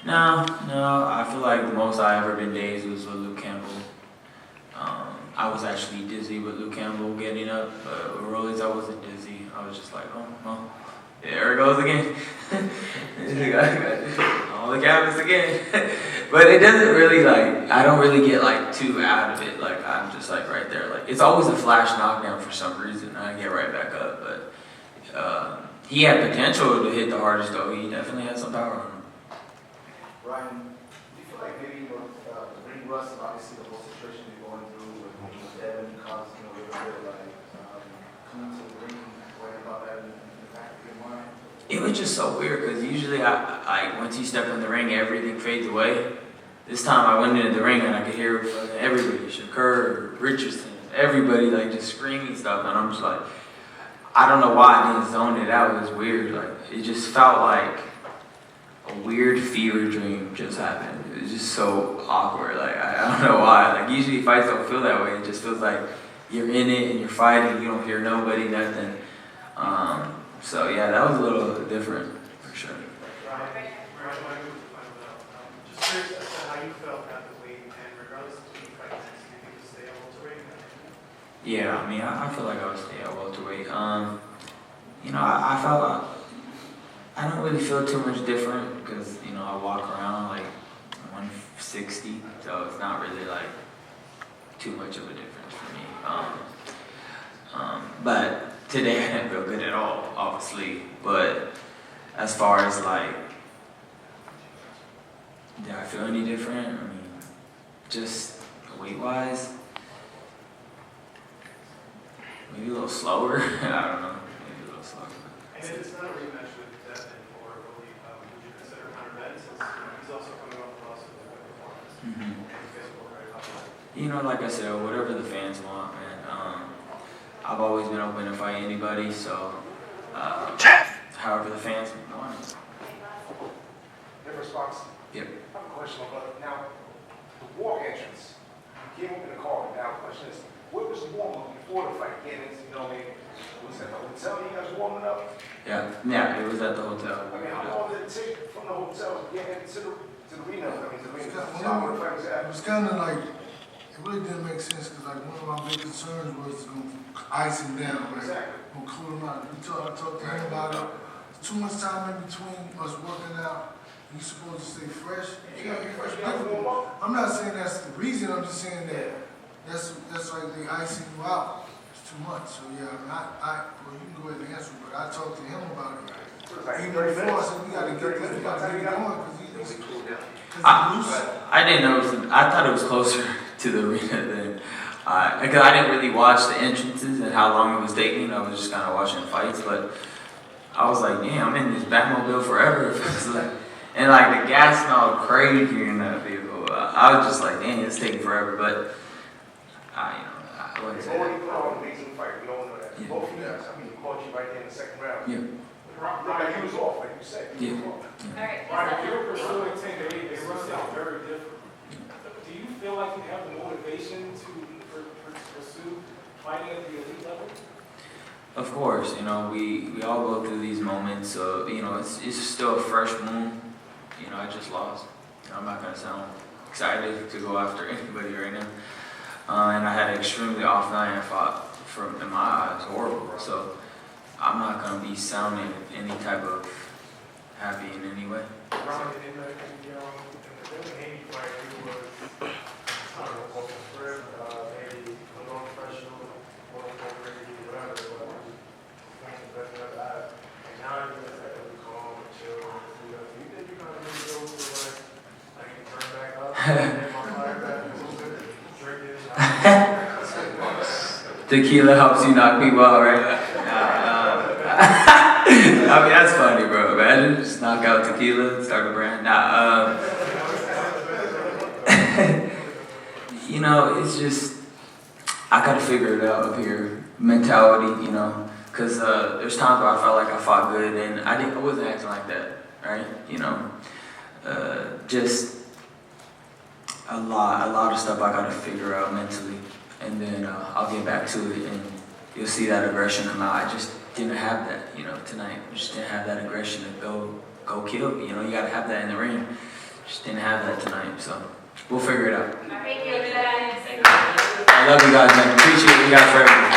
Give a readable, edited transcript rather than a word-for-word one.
No. I feel like the most I ever been dazed was with Luke Campbell. I was actually dizzy with Luke Campbell getting up, but with Rollies I wasn't dizzy. I was just like, oh, there it goes again. All the cabins again. But it doesn't really I don't really get too out of it. I'm just right there. It's always a flash knockdown for some reason. I get right back up, but he had potential to hit the hardest though. He definitely had some power on him. Ryan, do you feel like maybe the ring rust and obviously the whole situation you're going through with Devin caused a little bit coming to the ring, worrying about that in the back of your mind? It was just so weird because usually I once you step in the ring, everything fades away. This time I went into the ring and I could hear everybody, Shakur, Richardson, everybody just screaming stuff, and I'm just I don't know why I didn't zone it out. It was weird. It just felt like a weird fever dream just happened. It was just so awkward. I don't know why. Usually fights don't feel that way. It just feels like you're in it and you're fighting. You don't hear nobody, nothing. So yeah, that was a little different for sure. Just curious as to how you felt at the weight, and regardless of who you fight next, do you think you stay at welterweight? Yeah, I mean, I feel like I would stay at welterweight. I felt I don't really feel too much different because I walk around 160, so it's not really too much of a difference for me. But today I didn't feel good at all, obviously. But as far as did I feel any different? I mean, just weight-wise, maybe a little slower. I don't know, maybe a little slower. And if it's not a rematch with Devin or Rolly, would you consider Conor Ben since he's also coming off the loss of the performance? Mm-hmm. And you guys will worry about that? Like I said, whatever the fans want, man. I've always been open to fight anybody, so however the fans want it. In response, Yep. I have a question about now the walk entrance. You came up in the car. Now the question is, what was the warm up before the fight? Getting into, was it at the hotel you guys warming up? Yeah, it was at the hotel. I mean, how long did it take from the hotel to get into the arena? It was kind of it really didn't make sense because one of my big concerns was going to ice him down, Exactly. Going to cool him out. I talked to him about it. There's too much time in between us working out. You're supposed to stay fresh. You gotta be fresh. I'm not saying that's the reason. I'm just saying that that's they icing you out. It's too much. So yeah, well, you can go ahead and answer, but I talked to him about it. Even before I said we gotta get this, we gotta get it going because he's loose. I didn't know. I thought it was closer to the arena than because I didn't really watch the entrances and how long it was taking. I was just kind of watching fights, but I was like, damn, I'm in this Batmobile forever. And the gas smelled crazy in that vehicle. I was just like, dang, it's taking forever. But I wouldn't say Already that. put on an amazing fight. We all know that. Yeah. Both of you guys. I mean, he caught you right there in the second round. Yeah. He was off, like you said. He was off. All right. Ryan, if you're pursuing 10 to 8, it sounds very different. Do you feel like you have the motivation to pursue fighting at the elite level? Of course, we all go through these moments. So it's still a fresh wound. I just lost. I'm not gonna sound excited to go after anybody right now. And I had an extremely off night. I fought, in my eyes, horrible. So I'm not gonna be sounding any type of happy in any way. Ryan, in the Haney fight, you was, I don't know, off the script, maybe a little professional, quote unquote, crazy, whatever, but the best I've ever had. And now you're just really calm and chill. Do you think you're gonna really go to I can turn back up and my fire back a little bit, drinking? Tequila helps you knock people out, right? I mean, that's funny, bro. Imagine just knock out tequila, start a brand. It's just, I gotta figure it out up here. Mentality, because there's times where I felt like I fought good and I wasn't acting like that, right? Just a lot of stuff I gotta figure out mentally, and then I'll get back to it, and you'll see that aggression come out. I just didn't have that, tonight. I just didn't have that aggression to go kill. You gotta have that in the ring. Just didn't have that tonight, so we'll figure it out. Thank you, guys. I love you guys, man. Appreciate you guys for everything.